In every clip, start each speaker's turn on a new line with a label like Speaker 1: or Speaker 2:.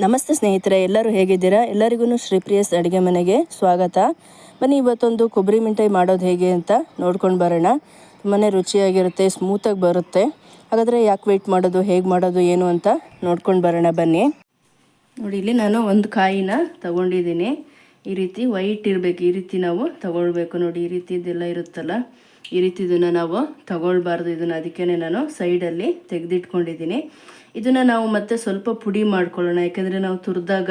Speaker 1: ನಮಸ್ತೆ ಸ್ನೇಹಿತರೆ, ಎಲ್ಲರೂ ಹೇಗಿದ್ದೀರಾ? ಎಲ್ಲರಿಗೂ ಶ್ರೀಪ್ರಿಯಸ್ ಅಡುಗೆ ಮನೆಗೆ ಸ್ವಾಗತ. ಬನ್ನಿ ಇವತ್ತೊಂದು ಕೊಬ್ಬರಿ ಮಿಠಾಯಿ ಮಾಡೋದು ಹೇಗೆ ಅಂತ ನೋಡ್ಕೊಂಡು ಬರೋಣ. ತುಂಬಾ ರುಚಿಯಾಗಿರುತ್ತೆ, ಸ್ಮೂತಾಗಿ ಬರುತ್ತೆ. ಹಾಗಾದರೆ ಯಾಕೆ ವೆಯ್ಟ್ ಮಾಡೋದು, ಹೇಗೆ ಮಾಡೋದು ಏನು ಅಂತ ನೋಡ್ಕೊಂಡು ಬರೋಣ ಬನ್ನಿ. ನೋಡಿ, ಇಲ್ಲಿ ನಾನು ಒಂದು ಕಾಯಿನ ತಗೊಂಡಿದ್ದೀನಿ. ಈ ರೀತಿ ವೈಟ್ ಇರಬೇಕು, ಈ ರೀತಿ ನಾವು ತಗೊಳ್ಬೇಕು. ನೋಡಿ, ಈ ರೀತಿದೆಲ್ಲ ಇರುತ್ತಲ್ಲ, ಈ ರೀತಿ ಇದನ್ನು ನಾವು ತಗೊಳ್ಬಾರ್ದು. ಇದನ್ನು ಅದಕ್ಕೇ ನಾನು ಸೈಡಲ್ಲಿ ತೆಗೆದಿಟ್ಕೊಂಡಿದ್ದೀನಿ. ಇದನ್ನು ನಾವು ಮತ್ತೆ ಸ್ವಲ್ಪ ಪುಡಿ ಮಾಡ್ಕೊಳ್ಳೋಣ. ಯಾಕೆಂದರೆ ನಾವು ತುರಿದಾಗ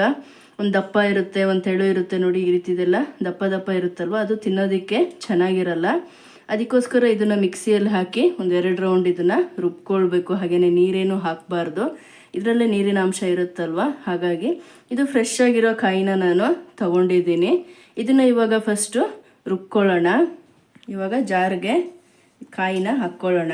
Speaker 1: ಒಂದು ದಪ್ಪ ಇರುತ್ತೆ, ಒಂದು ತೆಳು ಇರುತ್ತೆ. ನೋಡಿ, ಈ ರೀತಿದೆಲ್ಲ ದಪ್ಪ ದಪ್ಪ ಇರುತ್ತಲ್ವ, ಅದು ತಿನ್ನೋದಕ್ಕೆ ಚೆನ್ನಾಗಿರಲ್ಲ. ಅದಕ್ಕೋಸ್ಕರ ಇದನ್ನು ಮಿಕ್ಸಿಯಲ್ಲಿ ಹಾಕಿ ಒಂದು 2 ರೌಂಡ್ ಇದನ್ನು ರುಬ್ಕೊಳ್ಬೇಕು. ಹಾಗೆಯೇ ನೀರೇನು ಹಾಕಬಾರ್ದು, ಇದರಲ್ಲೇ ನೀರಿನ ಅಂಶ ಇರುತ್ತಲ್ವ. ಹಾಗಾಗಿ ಇದು ಫ್ರೆಶ್ ಆಗಿರೋ ಕಾಯಿನ ನಾನು ತಗೊಂಡಿದ್ದೀನಿ. ಇದನ್ನು ಇವಾಗ ಫಸ್ಟು ರುಬ್ಕೊಳ್ಳೋಣ. ಇವಾಗ ಜಾರ್ಗೆ ಕಾಯಿನ ಹಾಕ್ಕೊಳ್ಳೋಣ.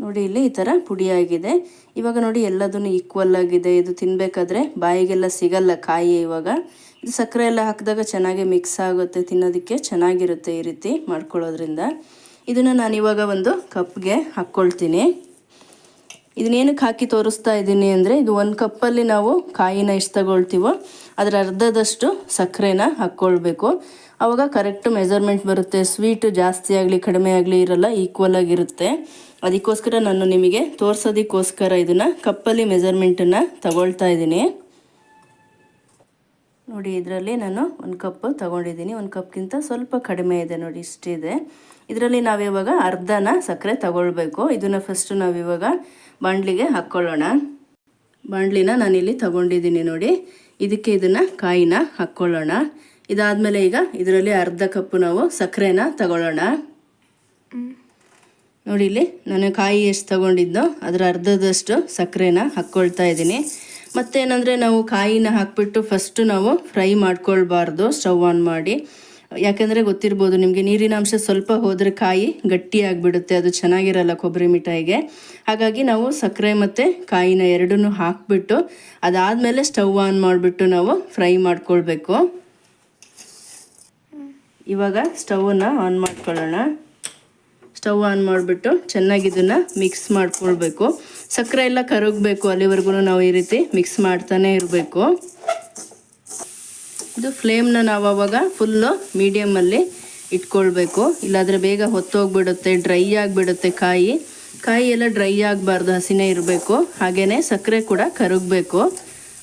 Speaker 1: ನೋಡಿ, ಇಲ್ಲಿ ಈ ಥರ ಪುಡಿಯಾಗಿದೆ. ಇವಾಗ ನೋಡಿ, ಎಲ್ಲದನ್ನು ಈಕ್ವಲ್ ಆಗಿದೆ. ಇದು ತಿನ್ನಬೇಕಾದ್ರೆ ಬಾಯಿಗೆಲ್ಲ ಸಿಗಲ್ಲ ಕಾಯಿ. ಇವಾಗ ಇದು ಸಕ್ಕರೆ ಎಲ್ಲ ಹಾಕಿದಾಗ ಚೆನ್ನಾಗಿ ಮಿಕ್ಸ್ ಆಗುತ್ತೆ, ತಿನ್ನೋದಕ್ಕೆ ಚೆನ್ನಾಗಿರುತ್ತೆ ಈ ರೀತಿ ಮಾಡ್ಕೊಳ್ಳೋದ್ರಿಂದ. ಇದನ್ನು ನಾನು ಇವಾಗ ಒಂದು ಕಪ್ಗೆ ಹಾಕ್ಕೊಳ್ತೀನಿ. ಇದನ್ನೇನಕ್ಕೆ ಹಾಕಿ ತೋರಿಸ್ತಾ ಇದ್ದೀನಿ ಅಂದರೆ, ಇದು 1 ಕಪ್ಪಲ್ಲಿ ನಾವು ಕಾಯಿನ ಎಷ್ಟು ತಗೊಳ್ತೀವೋ ಅದರ ಅರ್ಧದಷ್ಟು ಸಕ್ಕರೆನ ಹಾಕ್ಕೊಳ್ಬೇಕು. ಆವಾಗ ಕರೆಕ್ಟ್ ಮೆಜರ್ಮೆಂಟ್ ಬರುತ್ತೆ. ಸ್ವೀಟ್ ಜಾಸ್ತಿ ಆಗಲಿ ಕಡಿಮೆ ಆಗಲಿ ಇರಲ್ಲ, ಈಕ್ವಲ್ ಆಗಿರುತ್ತೆ. ಅದಕ್ಕೋಸ್ಕರ ನಾನು ನಿಮಗೆ ತೋರಿಸೋದಕ್ಕೋಸ್ಕರ ಇದನ್ನು ಕಪ್ಪಲ್ಲಿ ಮೆಜರ್ಮೆಂಟನ್ನು ತಗೊಳ್ತಾ ಇದ್ದೀನಿ. ನೋಡಿ, ಇದರಲ್ಲಿ ನಾನು 1 ಕಪ್ ತಗೊಂಡಿದ್ದೀನಿ. 1 ಕಪ್ಗಿಂತ ಸ್ವಲ್ಪ ಕಡಿಮೆ ಇದೆ. ನೋಡಿ, ಇಷ್ಟಿದೆ. ಇದರಲ್ಲಿ ನಾವಿವಾಗ ಅರ್ಧನ ಸಕ್ಕರೆ ತಗೊಳ್ಬೇಕು. ಇದನ್ನು ಫಸ್ಟು ನಾವಿವಾಗ ಬಾಣಲಿಗೆ ಹಾಕ್ಕೊಳ್ಳೋಣ. ಬಾಣಲಿನ ನಾನಿಲ್ಲಿ ತಗೊಂಡಿದ್ದೀನಿ. ನೋಡಿ, ಇದಕ್ಕೆ ಇದನ್ನು ಕಾಯಿನ ಹಾಕ್ಕೊಳ್ಳೋಣ. ಇದಾದಮೇಲೆ ಈಗ ಇದರಲ್ಲಿ ಅರ್ಧ ಕಪ್ಪು ನಾವು ಸಕ್ಕರೆನ ತಗೊಳ್ಳೋಣ. ನೋಡಿ, ಇಲ್ಲಿ ನಾನು ಕಾಯಿ ಎಷ್ಟು ತಗೊಂಡಿದ್ದೋ ಅದರ ಅರ್ಧದಷ್ಟು ಸಕ್ಕರೆನ ಹಾಕ್ಕೊಳ್ತಾ ಇದ್ದೀನಿ. ಮತ್ತೇನೆಂದರೆ, ನಾವು ಕಾಯಿನ ಹಾಕ್ಬಿಟ್ಟು ಫಸ್ಟು ನಾವು ಫ್ರೈ ಮಾಡ್ಕೊಳ್ಬಾರ್ದು ಸ್ಟವ್ ಆನ್ ಮಾಡಿ. ಯಾಕೆಂದರೆ ಗೊತ್ತಿರ್ಬೋದು ನಿಮಗೆ, ನೀರಿನ ಅಂಶ ಸ್ವಲ್ಪ ಹೋದರೆ ಕಾಯಿ ಗಟ್ಟಿಯಾಗಿಬಿಡುತ್ತೆ, ಅದು ಚೆನ್ನಾಗಿರಲ್ಲ ಕೊಬ್ಬರಿ ಮಿಠಾಯಿಗೆ. ಹಾಗಾಗಿ ನಾವು ಸಕ್ಕರೆ ಮತ್ತು ಕಾಯಿನ ಎರಡನ್ನೂ ಹಾಕಿಬಿಟ್ಟು ಅದಾದಮೇಲೆ ಸ್ಟವ್ ಆನ್ ಮಾಡಿಬಿಟ್ಟು ನಾವು ಫ್ರೈ ಮಾಡ್ಕೊಳ್ಬೇಕು. ಇವಾಗ ಸ್ಟವನ್ನು ಆನ್ ಮಾಡ್ಕೊಳ್ಳೋಣ. ಸ್ಟವ್ ಆನ್ ಮಾಡಿಬಿಟ್ಟು ಚೆನ್ನಾಗಿ ಇದನ್ನು ಮಿಕ್ಸ್ ಮಾಡ್ಕೊಳ್ಬೇಕು. ಸಕ್ಕರೆ ಎಲ್ಲ ಕರಗಬೇಕು, ಅಲ್ಲಿವರೆಗೂ ನಾವು ಈ ರೀತಿ ಮಿಕ್ಸ್ ಮಾಡ್ತಾನೆ ಇರಬೇಕು. ಇದು ಫ್ಲೇಮ್ನ ನಾವು ಆವಾಗ ಫುಲ್ಲು ಮೀಡಿಯಮಲ್ಲಿ ಇಟ್ಕೊಳ್ಬೇಕು, ಇಲ್ಲಾಂದರೆ ಬೇಗ ಹೊತ್ತೋಗ್ಬಿಡುತ್ತೆ, ಡ್ರೈ ಆಗಿಬಿಡುತ್ತೆ ಕಾಯಿ. ಕಾಯಿ ಎಲ್ಲ ಡ್ರೈ ಆಗಬಾರ್ದು, ಹಸಿನೇ ಇರಬೇಕು. ಹಾಗೆಯೇ ಸಕ್ಕರೆ ಕೂಡ ಕರಗಬೇಕು.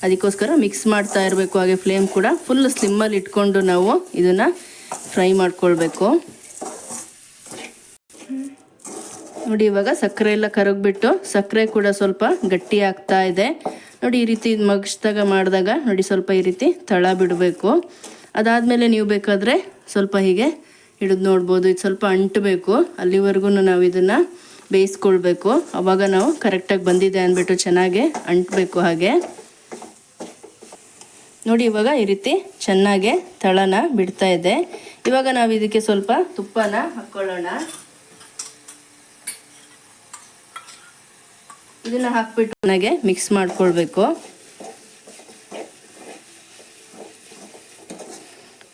Speaker 1: ಅದಕ್ಕೋಸ್ಕರ ಮಿಕ್ಸ್ ಮಾಡ್ತಾ ಇರಬೇಕು. ಹಾಗೆ ಫ್ಲೇಮ್ ಕೂಡ ಫುಲ್ ಸ್ಲಿಮ್ಮಲ್ಲಿ ಇಟ್ಕೊಂಡು ನಾವು ಇದನ್ನು ಫ್ರೈ ಮಾಡ್ಕೊಳ್ಬೇಕು. ನೋಡಿ, ಇವಾಗ ಸಕ್ಕರೆ ಎಲ್ಲ ಕರಗಿಬಿಟ್ಟು ಸಕ್ಕರೆ ಕೂಡ ಸ್ವಲ್ಪ ಗಟ್ಟಿ ಆಗ್ತಾ ಇದೆ. ನೋಡಿ, ಈ ರೀತಿ ಮಗ್ಸ್ದಾಗ ಮಾಡಿದಾಗ ನೋಡಿ ಸ್ವಲ್ಪ ಈ ರೀತಿ ತಳ ಬಿಡಬೇಕು. ಅದಾದಮೇಲೆ ನೀವು ಬೇಕಾದರೆ ಸ್ವಲ್ಪ ಹೀಗೆ ಹಿಡಿದು ನೋಡ್ಬೋದು. ಇದು ಸ್ವಲ್ಪ ಅಂಟಬೇಕು, ಅಲ್ಲಿವರೆಗೂ ನಾವು ಇದನ್ನು ಬೇಯಿಸ್ಕೊಳ್ಬೇಕು. ಆವಾಗ ನಾವು ಕರೆಕ್ಟಾಗಿ ಬಂದಿದೆ ಅಂದ್ಬಿಟ್ಟು ಚೆನ್ನಾಗಿ ಅಂಟಬೇಕು. ಹಾಗೆ ನೋಡಿ, ಇವಾಗ ಈ ರೀತಿ ಚೆನ್ನಾಗೆ ತಳನ ಬಿಡ್ತಾ ಇದೆ. ಇವಾಗ ನಾವು ಇದಕ್ಕೆ ಸ್ವಲ್ಪ ತುಪ್ಪನ ಹಾಕ್ಕೊಳ್ಳೋಣ. ಇದನ್ನು ಹಾಕ್ಬಿಟ್ಟು ಚೆನ್ನಾಗೆ ಮಿಕ್ಸ್ ಮಾಡ್ಕೊಳ್ಬೇಕು.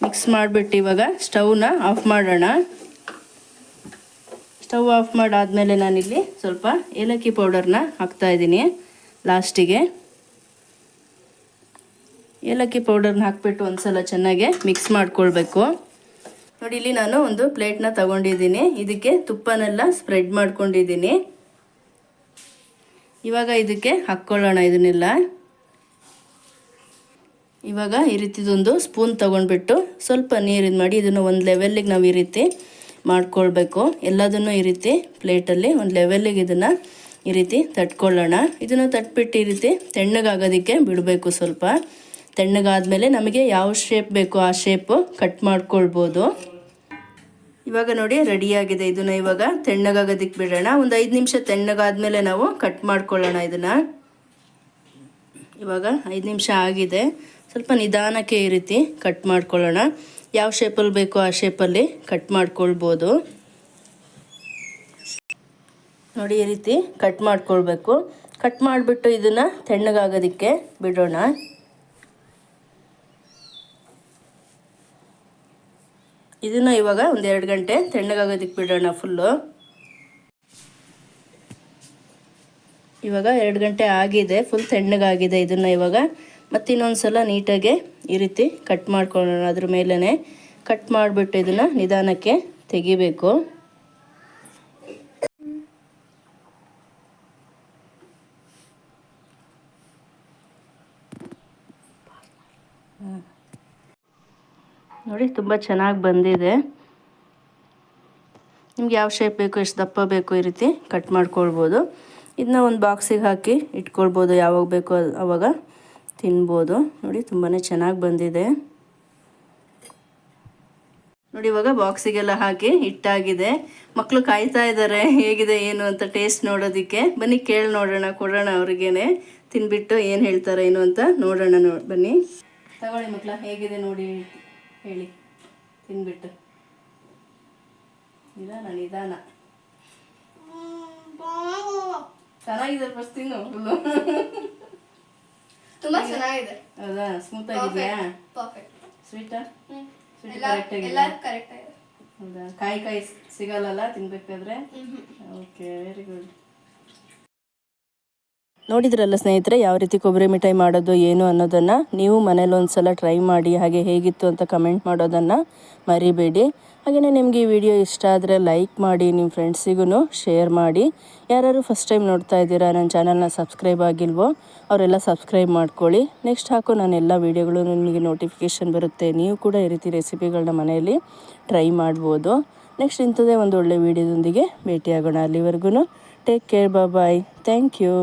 Speaker 1: ಮಿಕ್ಸ್ ಮಾಡಿಬಿಟ್ಟು ಇವಾಗ ಸ್ಟವ್ನ ಆಫ್ ಮಾಡೋಣ. ಸ್ಟವ್ ಆಫ್ ಮಾಡಾದಮೇಲೆ ನಾನಿಲ್ಲಿ ಸ್ವಲ್ಪ ಏಲಕ್ಕಿ ಪೌಡರ್ನ ಹಾಕ್ತಾಯಿದ್ದೀನಿ ಲಾಸ್ಟಿಗೆ. ಏಲಕ್ಕಿ ಪೌಡರ್ನ ಹಾಕ್ಬಿಟ್ಟು ಒಂದು ಸಲ ಚೆನ್ನಾಗೆ ಮಿಕ್ಸ್ ಮಾಡ್ಕೊಳ್ಬೇಕು. ನೋಡಿ, ಇಲ್ಲಿ ನಾನು ಒಂದು ಪ್ಲೇಟ್ನ ತಗೊಂಡಿದ್ದೀನಿ. ಇದಕ್ಕೆ ತುಪ್ಪನೆಲ್ಲ ಸ್ಪ್ರೆಡ್ ಮಾಡ್ಕೊಂಡಿದ್ದೀನಿ. ಇವಾಗ ಇದಕ್ಕೆ ಹಾಕ್ಕೊಳ್ಳೋಣ ಇದನ್ನೆಲ್ಲ. ಇವಾಗ ಈ ರೀತಿದೊಂದು ಸ್ಪೂನ್ ತೊಗೊಂಡ್ಬಿಟ್ಟು ಸ್ವಲ್ಪ ನೀರಿನ ಮಾಡಿ ಇದನ್ನು ಒಂದು ಲೆವೆಲ್ಲಿಗೆ ನಾವು ಈ ರೀತಿ ಮಾಡ್ಕೊಳ್ಬೇಕು. ಎಲ್ಲದನ್ನು ಈ ರೀತಿ ಪ್ಲೇಟಲ್ಲಿ ಒಂದು ಲೆವೆಲ್ಲಿಗೆ ಇದನ್ನು ಈ ರೀತಿ ತಟ್ಕೊಳ್ಳೋಣ. ಇದನ್ನು ತಟ್ಬಿಟ್ಟು ಈ ರೀತಿ ತಣ್ಣಗಾಗೋದಕ್ಕೆ ಬಿಡಬೇಕು. ಸ್ವಲ್ಪ ತಣ್ಣಗಾದ್ಮೇಲೆ ನಮಗೆ ಯಾವ ಶೇಪ್ ಬೇಕೋ ಆ ಶೇಪು ಕಟ್ ಮಾಡ್ಕೊಳ್ಬೋದು. ಇವಾಗ ನೋಡಿ, ರೆಡಿಯಾಗಿದೆ. ಇದನ್ನು ಇವಾಗ ತಣ್ಣಗಾಗೋದಕ್ಕೆ ಬಿಡೋಣ. ಒಂದು 5 ನಿಮಿಷ ತಣ್ಣಗಾದ್ಮೇಲೆ ನಾವು ಕಟ್ ಮಾಡ್ಕೊಳ್ಳೋಣ ಇದನ್ನು. ಇವಾಗ 5 ನಿಮಿಷ ಆಗಿದೆ. ಸ್ವಲ್ಪ ನಿಧಾನಕ್ಕೆ ಈ ರೀತಿ ಕಟ್ ಮಾಡ್ಕೊಳ್ಳೋಣ. ಯಾವ ಶೇಪಲ್ಲಿ ಬೇಕೋ ಆ ಶೇಪಲ್ಲಿ ಕಟ್ ಮಾಡ್ಕೊಳ್ಬೋದು. ನೋಡಿ, ಈ ರೀತಿ ಕಟ್ ಮಾಡ್ಕೊಳ್ಬೇಕು. ಕಟ್ ಮಾಡಿಬಿಟ್ಟು ಇದನ್ನು ತಣ್ಣಗಾಗೋದಕ್ಕೆ ಬಿಡೋಣ. ಇದನ್ನು ಇವಾಗ ಒಂದು 2 ಗಂಟೆ ತಣ್ಣಗಾಗೋದಕ್ಕೆ ಬಿಡೋಣ ಫುಲ್ಲು. ಇವಾಗ 2 ಗಂಟೆ ಆಗಿದೆ, ಫುಲ್ ತಣ್ಣಗಾಗಿದೆ. ಇದನ್ನು ಇವಾಗ ಮತ್ತೆ ಇನ್ನೊಂದು ಸಲ ನೀಟಾಗಿ ಈ ರೀತಿ ಕಟ್ ಮಾಡ್ಕೊಳ್ಳೋಣ. ಅದ್ರ ಮೇಲೇ ಕಟ್ ಮಾಡಿಬಿಟ್ಟು ಇದನ್ನು ನಿಧಾನಕ್ಕೆ ತೆಗಿಬೇಕು. ನೋಡಿ ತುಂಬ ಚೆನ್ನಾಗಿ ಬಂದಿದೆ. ನಿಮ್ಗೆ ಯಾವ ಶೇಪ್ ಬೇಕು, ಎಷ್ಟು ದಪ್ಪ ಬೇಕು ಈ ರೀತಿ ಕಟ್ ಮಾಡ್ಕೊಳ್ಬೋದು. ಇದನ್ನ ಒಂದು ಬಾಕ್ಸಿಗೆ ಹಾಕಿ ಇಟ್ಕೊಳ್ಬೋದು, ಯಾವಾಗ ಬೇಕೋ ಆವಾಗ ತಿನ್ಬೋದು. ನೋಡಿ ತುಂಬಾ ಚೆನ್ನಾಗಿ ಬಂದಿದೆ. ನೋಡಿ ಇವಾಗ ಬಾಕ್ಸಿಗೆಲ್ಲ ಹಾಕಿ ಇಟ್ಟಾಗಿದೆ. ಮಕ್ಕಳು ಕಾಯ್ತಾ ಇದ್ದಾರೆ ಹೇಗಿದೆ ಏನು ಅಂತ ಟೇಸ್ಟ್ ನೋಡೋದಕ್ಕೆ. ಬನ್ನಿ ಕೇಳಿ ನೋಡೋಣ, ಕೊಡೋಣ ಅವ್ರಿಗೇನೆ, ತಿನ್ಬಿಟ್ಟು ಏನು ಹೇಳ್ತಾರೆ ಏನು ಅಂತ ನೋಡೋಣ. ಬನ್ನಿ ತಗೊಳ್ಳಿ ಮಕ್ಕಳ, ಹೇಗಿದೆ ನೋಡಿ ಹೇಳಿ ತಿನ್ಬಿಟ್ಟು. ನಿಧಾನ ನಿಧಾನ. ಚೆನ್ನಾಗಿದೆ ಫಸ್ಟ್ ತಿನ್ನು.
Speaker 2: ತುಂಬಾ ಚೆನ್ನಾಗಿದೆ.
Speaker 1: ಹೌದಾ? ಸ್ಮೂತ್ ಆಗಿದೆಯಾ? ಸ್ವೀಟಾ? ಹೌದಾ? ಕಾಯಿ ಸಿಗಲ್ಲ ತಿನ್ಬೇಕಾದ್ರೆ. Okay, very good. ನೋಡಿದ್ರಲ್ಲ ಸ್ನೇಹಿತರೆ, ಯಾವ ರೀತಿ ಕೊಬ್ಬರಿ ಮಿಠಾಯಿ ಮಾಡೋದು ಏನು ಅನ್ನೋದನ್ನು ನೀವು ಮನೇಲಿ ಒಂದ್ಸಲ ಟ್ರೈ ಮಾಡಿ. ಹಾಗೆ ಹೇಗಿತ್ತು ಅಂತ ಕಮೆಂಟ್ ಮಾಡೋದನ್ನು ಮರಿಬೇಡಿ. ಹಾಗೆಯೇ ನಿಮಗೆ ಈ ವಿಡಿಯೋ ಇಷ್ಟ ಆದರೆ ಲೈಕ್ ಮಾಡಿ, ನಿಮ್ಮ ಫ್ರೆಂಡ್ಸಿಗೂ ಶೇರ್ ಮಾಡಿ. ಯಾರು ಫಸ್ಟ್ ಟೈಮ್ ನೋಡ್ತಾ ಇದ್ದೀರಾ, ನನ್ನ ಚಾನಲ್ನ ಸಬ್ಸ್ಕ್ರೈಬ್ ಆಗಿಲ್ವೋ ಅವರೆಲ್ಲ ಸಬ್ಸ್ಕ್ರೈಬ್ ಮಾಡ್ಕೊಳ್ಳಿ. ನೆಕ್ಸ್ಟ್ ಹಾಕೋ ನಾನು ಎಲ್ಲ ವೀಡಿಯೋಗಳು ನಿಮಗೆ ನೋಟಿಫಿಕೇಷನ್ ಬರುತ್ತೆ. ನೀವು ಕೂಡ ಈ ರೀತಿ ರೆಸಿಪಿಗಳನ್ನ ಮನೆಯಲ್ಲಿ ಟ್ರೈ ಮಾಡ್ಬೋದು. ನೆಕ್ಸ್ಟ್ ಇಂಥದ್ದೇ ಒಂದು ಒಳ್ಳೆ ವೀಡಿಯೋದೊಂದಿಗೆ ಭೇಟಿಯಾಗೋಣ. ಅಲ್ಲಿವರೆಗೂ take care, bye. Thank you.